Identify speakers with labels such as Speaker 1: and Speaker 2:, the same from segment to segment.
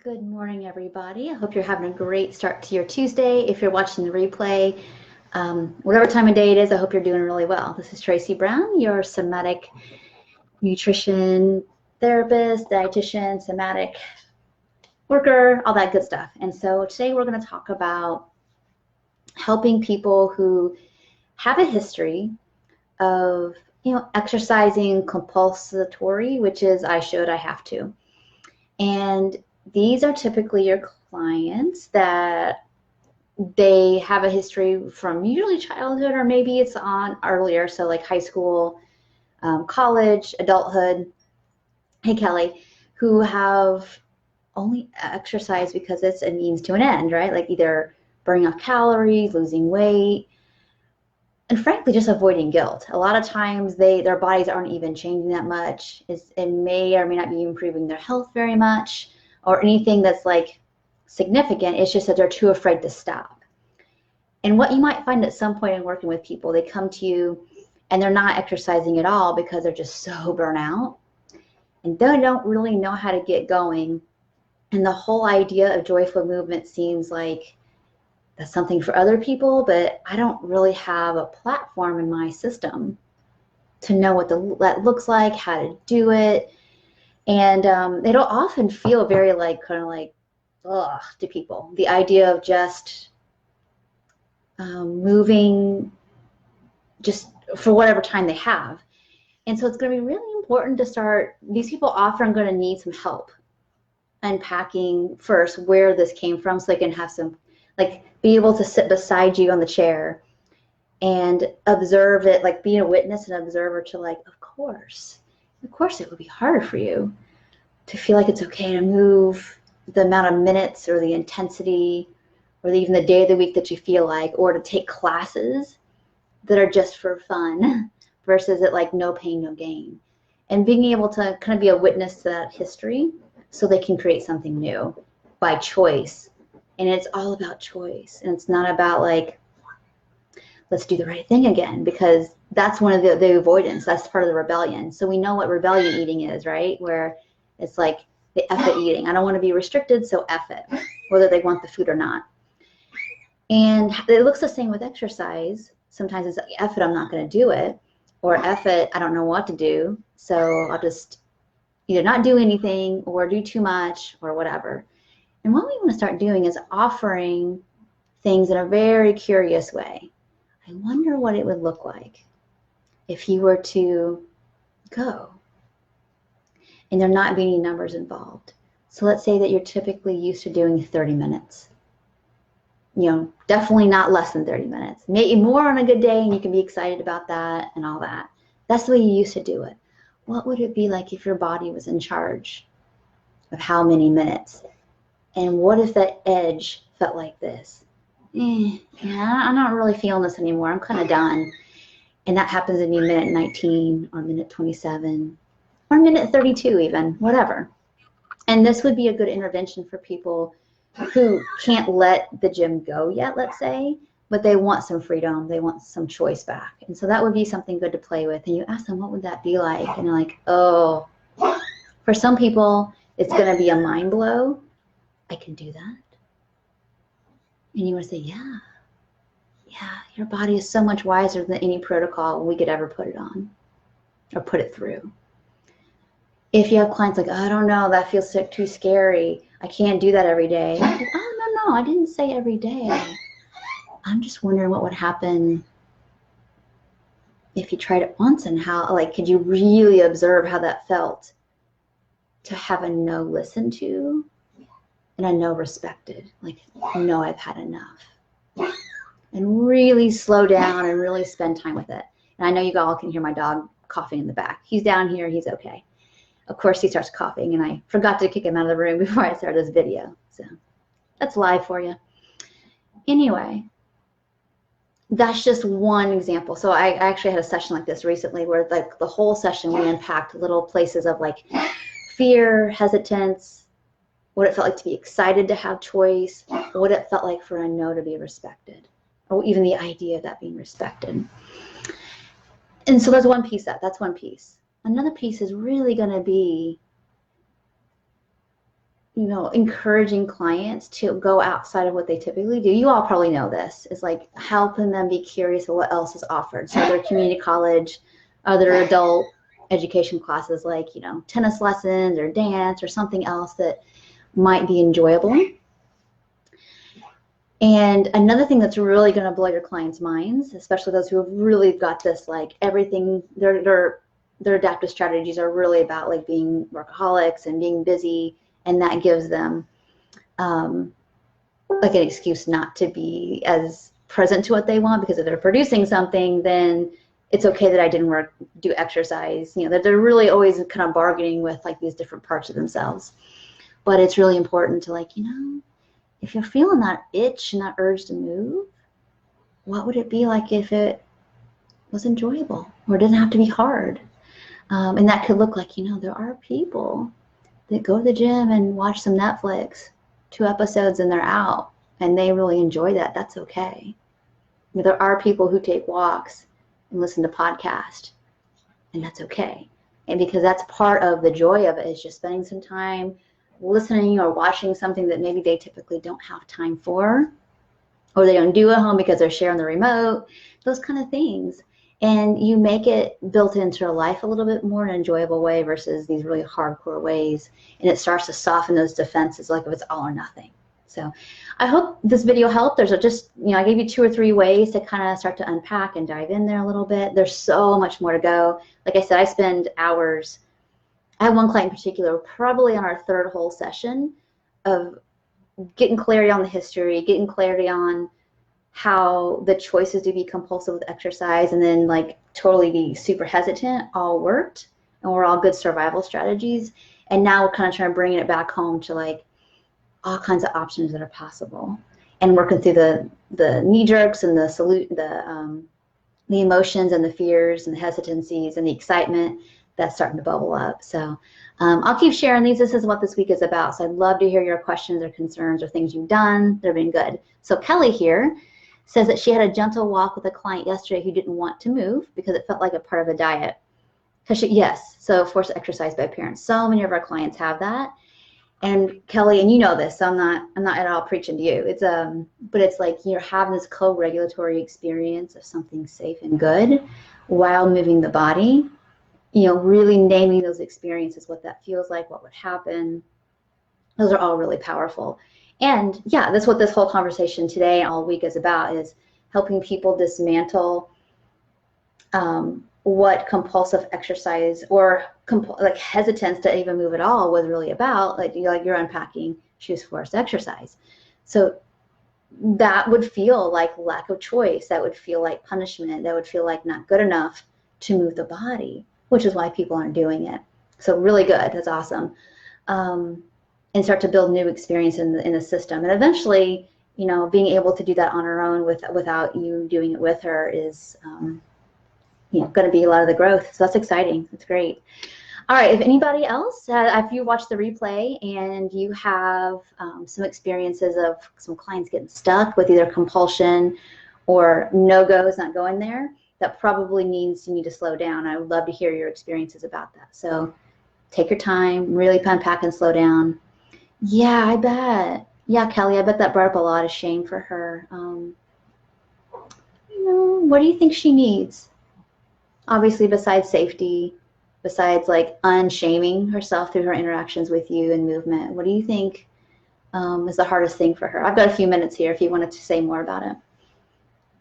Speaker 1: Good morning, everybody. I hope you're having a great start to your Tuesday. If you're watching the replay, whatever time of day it is, I hope you're doing really well. This is Tracy Brown, your somatic nutrition therapist, dietitian, somatic worker, all that good stuff. And so today we're going to talk about helping people who have a history of, exercising compulsory, which is I should, I have to. And these are typically your clients that they have a history from usually childhood, or maybe it's on earlier, so like high school, college, adulthood. Hey, Kelly, who have only exercise because it's a means to an end, right? Like either burning off calories, losing weight, and frankly, just avoiding guilt. A lot of times their bodies aren't even changing that much. It may or may not be improving their health very much or anything that's like significant. It's just that they're too afraid to stop. And what you might find at some point in working with people, they come to you and they're not exercising at all because they're just so burnt out and they don't really know how to get going. And the whole idea of joyful movement seems like that's something for other people, but I don't really have a platform in my system to know what that looks like, how to do it. And it'll often feel very like kind of like ugh to people. The idea of just moving just for whatever time they have. And so it's going to be really important to start. These people often are going to need some help unpacking first where this came from, so they can have some, like, be able to sit beside you on the chair and observe it, like being a witness and observer to, like, of course it would be harder for you to feel like it's okay to move the amount of minutes or the intensity or even the day of the week that you feel like, or to take classes that are just for fun versus it like no pain, no gain. And being able to kind of be a witness to that history so they can create something new by choice. And it's all about choice. And it's not about like, let's do the right thing again, because that's one of the avoidance. That's part of the rebellion. So we know what rebellion eating is, right? Where it's like the F it eating. I don't want to be restricted, so F it, whether they want the food or not. And it looks the same with exercise. Sometimes it's like, F it, I'm not going to do it. Or F it, I don't know what to do, so I'll just either not do anything or do too much or whatever. And what we want to start doing is offering things in a very curious way. I wonder what it would look like if you were to go and there not be any numbers involved. So let's say that you're typically used to doing 30 minutes. Definitely not less than 30 minutes. Maybe more on a good day, and you can be excited about that and all that. That's the way you used to do it. What would it be like if your body was in charge of how many minutes? And what if that edge felt like this? Yeah, I'm not really feeling this anymore. I'm kind of done. And that happens in minute 19 or minute 27 or minute 32 even, whatever. And this would be a good intervention for people who can't let the gym go yet, let's say, but they want some freedom, they want some choice back. And so that would be something good to play with. And you ask them, what would that be like? And you're like, oh, for some people, it's going to be a mind blow. I can do that. And you want to say, yeah, your body is so much wiser than any protocol we could ever put it on or put it through. If you have clients like, oh, I don't know, that feels too scary, I can't do that every day. Like, oh, no, I didn't say every day. I'm just wondering what would happen if you tried it once, and how, like, could you really observe how that felt to have a no listened to and a no respected? Like, no, I've had enough. And really slow down and really spend time with it. And I know you all can hear my dog coughing in the back. He's down here, he's okay. Of course, he starts coughing, and I forgot to kick him out of the room before I started this video. So that's live for you. Anyway, that's just one example. So I actually had a session like this recently where, like, the whole session we unpacked little places of like fear, hesitance, what it felt like to be excited to have choice, what it felt like for a no to be respected, or even the idea of that being respected. And so that's one piece. That's one piece. Another piece is really going to be, encouraging clients to go outside of what they typically do. You all probably know this, is like helping them be curious of what else is offered. So their community college, other adult education classes like, tennis lessons or dance or something else that might be enjoyable. And another thing that's really going to blow your clients' minds, especially those who have really got this, like everything, their adaptive strategies are really about like being workaholics and being busy, and that gives them like an excuse not to be as present to what they want, because if they're producing something, then it's okay that I didn't do exercise. That they're really always kind of bargaining with like these different parts of themselves. But it's really important to like, if you're feeling that itch and that urge to move, what would it be like if it was enjoyable or didn't have to be hard? And that could look like, there are people that go to the gym and watch some Netflix, 2 episodes and they're out, and they really enjoy that. That's okay. There are people who take walks and listen to podcasts, and that's okay. And because that's part of the joy of it, is just spending some time listening or watching something that maybe they typically don't have time for, or they don't do at home because they're sharing the remote, those kind of things. And you make it built into your life a little bit more in an enjoyable way versus these really hardcore ways. And it starts to soften those defenses, like if it's all or nothing. So I hope this video helped. There's I gave you 2 or 3 ways to kind of start to unpack and dive in there a little bit. There's so much more to go. Like I said, I spend hours. I have one client in particular, probably on our 3rd whole session, of getting clarity on the history, getting clarity on how the choices to be compulsive with exercise and then like totally be super hesitant all worked, and we're all good survival strategies. And now we're kind of trying to bring it back home to like all kinds of options that are possible, and working through the knee jerks and the emotions and the fears and the hesitancies and the excitement that's starting to bubble up. So I'll keep sharing these. This is what this week is about. So I'd love to hear your questions or concerns or things you've done that have been good. So Kelly here says that she had a gentle walk with a client yesterday who didn't want to move because it felt like a part of a diet. Yes, so forced exercise by parents. So many of our clients have that. And Kelly, and you know this, so I'm not at all preaching to you. But it's like you're having this co-regulatory experience of something safe and good while moving the body. Really naming those experiences, what that feels like, what would happen. Those are all really powerful. And yeah, that's what this whole conversation today all week is about, is helping people dismantle what compulsive exercise or like hesitance to even move at all was really about. Like you're unpacking choose forced exercise. So that would feel like lack of choice. That would feel like punishment. That would feel like not good enough to move the body, which is why people aren't doing it. So really good. That's awesome. And start to build new experience in the system. And eventually, being able to do that on her own without you doing it with her is, going to be a lot of the growth. So that's exciting. That's great. All right. If anybody else, if you watch the replay and you have some experiences of some clients getting stuck with either compulsion or no-goes, not going there, that probably means you need to slow down. I would love to hear your experiences about that. So take your time, really unpack and slow down. Yeah, I bet. Yeah, Kelly, I bet that brought up a lot of shame for her. What do you think she needs? Obviously, besides safety, besides like unshaming herself through her interactions with you and movement, what do you think is the hardest thing for her? I've got a few minutes here if you wanted to say more about it.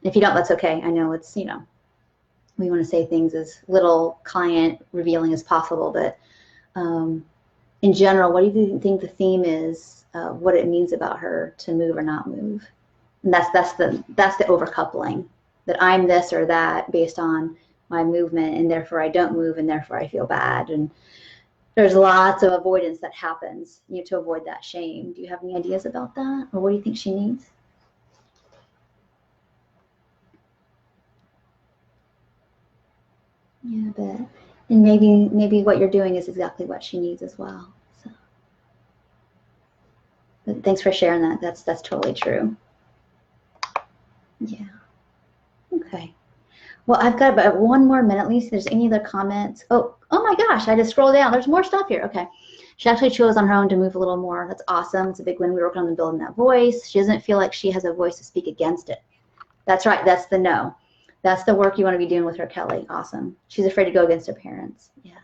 Speaker 1: If you don't, that's okay. I know it's, we want to say things as little client revealing as possible, but in general, what do you think the theme is, what it means about her to move or not move? And that's the overcoupling, that I'm this or that based on my movement, and therefore I don't move, and therefore I feel bad. And there's lots of avoidance that happens to avoid that shame. Do you have any ideas about that, or what do you think she needs? Yeah, I bet. And maybe what you're doing is exactly what she needs as well. So, but thanks for sharing that. That's totally true. Yeah. Okay. Well, I've got about 1 more minute, Lisa. If there's any other comments. Oh my gosh, I just scrolled down. There's more stuff here. Okay. She actually chose on her own to move a little more. That's awesome. It's a big win. We're working on building that voice. She doesn't feel like she has a voice to speak against it. That's right. That's the no. That's the work you want to be doing with her, Kelly. Awesome. She's afraid to go against her parents. Yeah.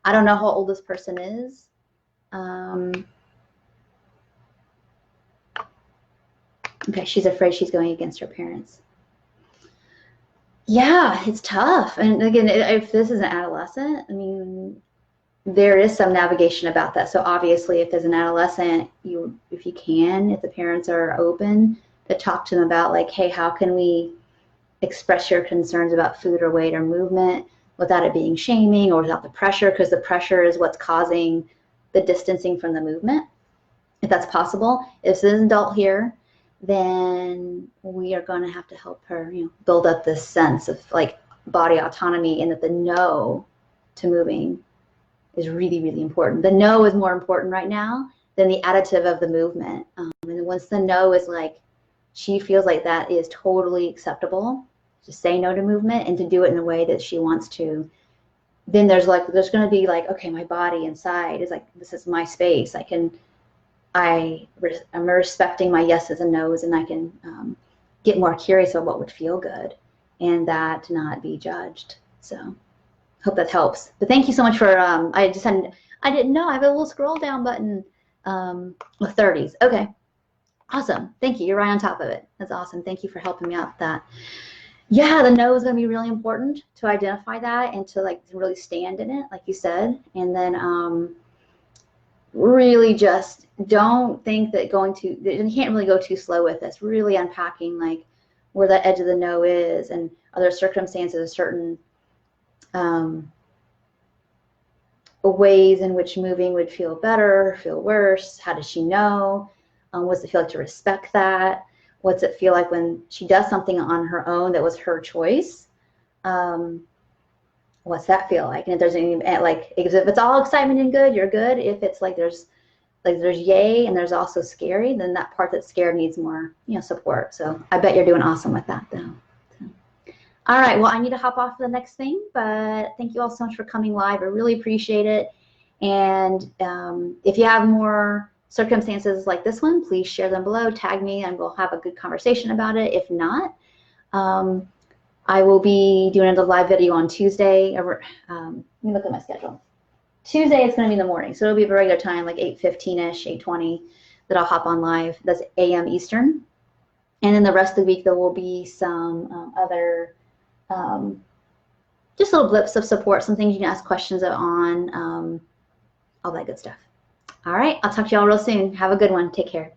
Speaker 1: I don't know how old this person is. Okay, she's afraid she's going against her parents. Yeah, it's tough. And again, if this is an adolescent, I mean, there is some navigation about that. So obviously, if as an adolescent, if you can, if the parents are open, to talk to them about like, hey, how can we express your concerns about food or weight or movement without it being shaming or without the pressure, because the pressure is what's causing the distancing from the movement. If that's possible, if there's an adult here, then we are going to have to help her, build up this sense of like body autonomy, and that the no to moving is really, really important. The no is more important right now than the additive of the movement. And once the no is like, she feels like that is totally acceptable to say no to movement and to do it in a way that she wants to, then there's going to be like, okay, my body inside is like, this is my space. I'm respecting my yeses and nos, and I can get more curious about what would feel good and that not be judged. So hope that helps. But thank you so much for, I didn't know I have a little scroll down button with 30s. Okay, awesome. Thank you. You're right on top of it. That's awesome. Thank you for helping me out with that. Yeah, the no is going to be really important to identify that and to really stand in it, like you said. And then really just don't think that you can't really go too slow with this. Really unpacking like where that edge of the no is, and other circumstances, certain ways in which moving would feel better, feel worse. How does she know? What's it feel like to respect that? What's it feel like when she does something on her own that was her choice? What's that feel like? And if there's any, if it's all excitement and good, you're good. If it's there's yay and there's also scary, then that part that's scared needs more, support. So I bet you're doing awesome with that though. So, all right, well, I need to hop off to the next thing, but thank you all so much for coming live. I really appreciate it. And if you have more circumstances like this one, please share them below, tag me, and we'll have a good conversation about it. If not, I will be doing a live video on Tuesday. Let me look at my schedule. Tuesday it's going to be in the morning, so it'll be a regular time, like 8:15ish, 8:20, that I'll hop on live. That's a.m. Eastern. And then the rest of the week there will be some other just little blips of support, some things you can ask questions on, all that good stuff. All right, I'll talk to y'all real soon. Have a good one. Take care.